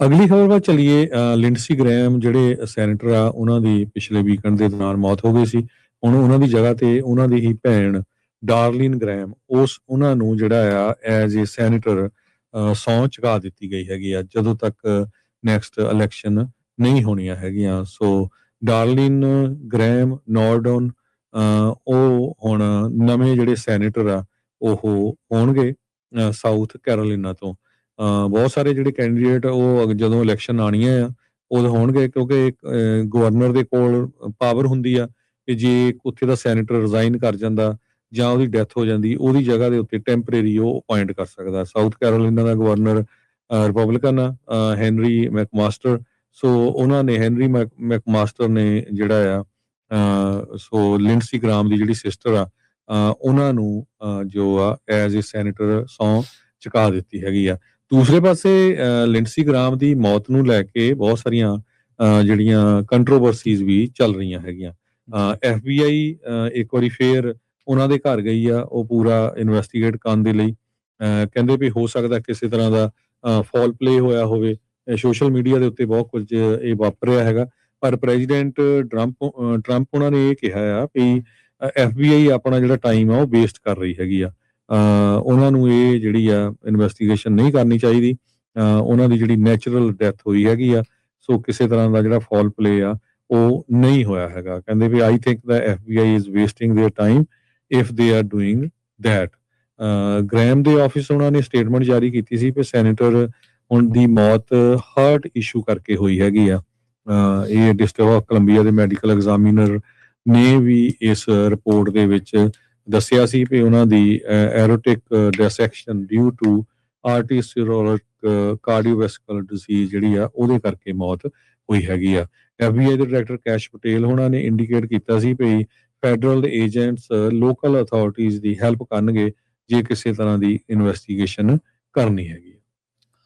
ਅਗਲੀ ਖਬਰ ਵੱਲ ਚੱਲੀਏ। ਲਿੰਡਸੀ ਗ੍ਰੈਹਮ ਜਿਹੜੇ ਸੈਨੇਟਰ ਆ, ਉਹਨਾਂ ਦੀ ਪਿਛਲੇ ਵੀਕਐਂਡ ਦੇ ਦੌਰਾਨ ਮੌਤ ਹੋ ਗਈ ਸੀ। ਹੁਣ ਉਹਨਾਂ ਦੀ ਜਗ੍ਹਾ ਤੇ ਉਹਨਾਂ ਦੀ ਹੀ ਭੈਣ ਡਾਰਲਿਨ ਗ੍ਰੈਹਮ ਉਹਨਾਂ ਨੂੰ ਜਿਹੜਾ ਆ ਐਜ਼ ਏ ਸੈਨੇਟਰ ਸਹੁੰ ਚੁਕਾ ਦਿੱਤੀ ਗਈ ਹੈਗੀ ਆ, ਜਦੋਂ ਤੱਕ ਨੈਕਸਟ ਇਲੈਕਸ਼ਨ ਨਹੀਂ ਹੋਣੀਆਂ ਹੈਗੀਆਂ। ਸੋ ਡਾਰਲਿਨ ਗ੍ਰੈਹਮ ਨੌਰਡਨ ਉਹ ਹੁਣ ਨਵੇਂ ਜਿਹੜੇ ਸੈਨੇਟਰ ਆ ਉਹ ਹੋਣਗੇ ਸਾਊਥ ਕੈਰੋਲੀਨਾ ਤੋਂ। ਬਹੁਤ ਸਾਰੇ ਜਿਹੜੇ ਕੈਂਡੀਡੇਟ ਉਹ ਜਦੋਂ ਇਲੈਕਸ਼ਨ ਆਉਣੀਆਂ ਆ ਉਦੋਂ ਹੋਣਗੇ, ਕਿਉਂਕਿ ਗਵਰਨਰ ਦੇ ਕੋਲ ਪਾਵਰ ਹੁੰਦੀ ਆ ਕਿ ਜੇ ਉੱਥੇ ਦਾ ਸੈਨੇਟਰ ਰਿਜ਼ਾਈਨ ਕਰ ਜਾਂਦਾ ਜਾਂ ਉਹਦੀ ਡੈਥ ਹੋ ਜਾਂਦੀ, ਉਹਦੀ ਜਗ੍ਹਾ ਦੇ ਉੱਤੇ ਟੈਂਪਰੇਰੀ ਉਹ ਅਪਾਇੰਟ ਕਰ ਸਕਦਾ। ਸਾਊਥ ਕੈਰੋਲੀਨਾ ਦਾ ਗਵਰਨਰ ਰਿਪਬਲਿਕਨ ਆ, ਹੈਨਰੀ ਮੈਕਮਾਸਟਰ। ਸੋ ਉਹਨਾਂ ਨੇ ਹੈਨਰੀ ਮੈਕਮਾਸਟਰ ਨੇ ਜਿਹੜਾ ਆ ਸੋ ਲਿੰਡਸੀ ਗ੍ਰਾਮ ਦੀ ਜਿਹੜੀ ਸਿਸਟਰ ਆ ਉਹਨਾਂ ਨੂੰ ਜੋ ਆ ਐਜ਼ ਏ ਸੈਨੇਟਰ ਸਹੁੰ ਚੁਕਾ ਦਿੱਤੀ ਹੈਗੀ ਆ। ਦੂਸਰੇ ਪਾਸੇ ਲਿੰਡਸੀ ਗ੍ਰਾਮ ਦੀ ਮੌਤ ਨੂੰ ਲੈ ਕੇ ਬਹੁਤ ਸਾਰੀਆਂ ਜਿਹੜੀਆਂ ਕੰਟਰੋਵਰਸੀਜ਼ ਵੀ ਚੱਲ ਰਹੀਆਂ ਹੈਗੀਆਂ। FBI ਇੱਕ ਵਾਰੀ ਫੇਰ ਉਹਨਾਂ ਦੇ ਘਰ ਗਈ ਆ ਉਹ ਪੂਰਾ ਇਨਵੈਸਟੀਗੇਟ ਕਰਨ ਦੇ ਲਈ। ਕਹਿੰਦੇ ਵੀ ਹੋ ਸਕਦਾ ਕਿਸੇ ਤਰ੍ਹਾਂ ਦਾ ਫਾਲ ਪਲੇ ਹੋਇਆ ਹੋਵੇ। ਸੋਸ਼ਲ ਮੀਡੀਆ ਦੇ ਉੱਤੇ ਬਹੁਤ ਕੁਝ ਇਹ ਵਾਪਰਿਆ ਹੈਗਾ, ਪਰ ਪ੍ਰੈਜ਼ੀਡੈਂਟ ਟਰੰਪ ਉਹਨਾਂ ਨੇ ਇਹ ਕਿਹਾ ਆ ਵੀ FBI ਆਪਣਾ ਜਿਹੜਾ ਟਾਈਮ ਆ ਉਹ ਵੇਸਟ ਕਰ ਰਹੀ ਹੈਗੀ ਆ। ਉਹਨਾਂ ਨੂੰ ਇਹ ਜਿਹੜੀ ਆ ਇਨਵੈਸਟੀਗੇਸ਼ਨ ਨਹੀਂ ਕਰਨੀ ਚਾਹੀਦੀ। ਉਹਨਾਂ ਦੀ ਜਿਹੜੀ ਨੈਚੁਰਲ ਡੈਥ ਹੋਈ ਹੈਗੀ ਆ, ਸੋ ਕਿਸੇ ਤਰ੍ਹਾਂ ਦਾ ਜਿਹੜਾ ਫਾਲ ਪਲੇ ਆ ਉਹ ਨਹੀਂ ਹੋਇਆ ਹੈਗਾ। ਕਹਿੰਦੇ ਵੀ I think the FBI is wasting their time if they are doing that. Graham ਦੇ ਆਫਿਸ ਉਹਨਾਂ ਨੇ ਸਟੇਟਮੈਂਟ ਜਾਰੀ ਕੀਤੀ ਸੀ ਕਿ ਸੈਨੇਟਰ ਹੁਣ ਦੀ ਮੌਤ ਹਾਰਟ ਇਸ਼ੂ ਕਰਕੇ ਹੋਈ ਹੈਗੀ ਆ। ਇਹ ਡਿਸਟ੍ਰਿਕਟ ਆਫ ਕੋਲੰਬੀਆ ਦੇ ਮੈਡੀਕਲ ਐਗਜ਼ਾਮੀਨਰ ਨੇ ਵੀ ਇਸ ਰਿਪੋਰਟ ਦੇ ਵਿੱਚ ਦੱਸਿਆ ਸੀ ਕਿ ਉਹਨਾਂ ਦੀ ਐਰੋਟਿਕ ਡਿਸੈਕਸ਼ਨ ਡਿਊ ਟੂ ਆਰਟੀਰੀਓਸਕਲੇਰੋਟਿਕ ਕਾਰਡੀਓਵੈਸਕੂਲਰ ਡਿਜ਼ੀਜ਼ ਜਿਹੜੀ ਆ ਉਹਦੇ ਕਰਕੇ ਮੌਤ ਹੋਈ ਹੈਗੀ ਆ। FBI ਦੇ ਡਾਇਰੈਕਟਰ ਕੈਸ਼ ਪਟੇਲ ਹੋਣਾ ਨੇ ਇੰਡੀਕੇਟ ਕੀਤਾ ਸੀ ਵੀ ਫੈਡਰਲ ਏਜੰਟਸ ਲੋਕਲ ਅਥਾਰਟੀਜ਼ ਦੀ ਹੈਲਪ ਕਰਨਗੇ ਜੇ ਕਿਸੇ ਤਰ੍ਹਾਂ ਦੀ ਇਨਵੈਸਟੀਗੇਸ਼ਨ ਕਰਨੀ ਹੈਗੀ।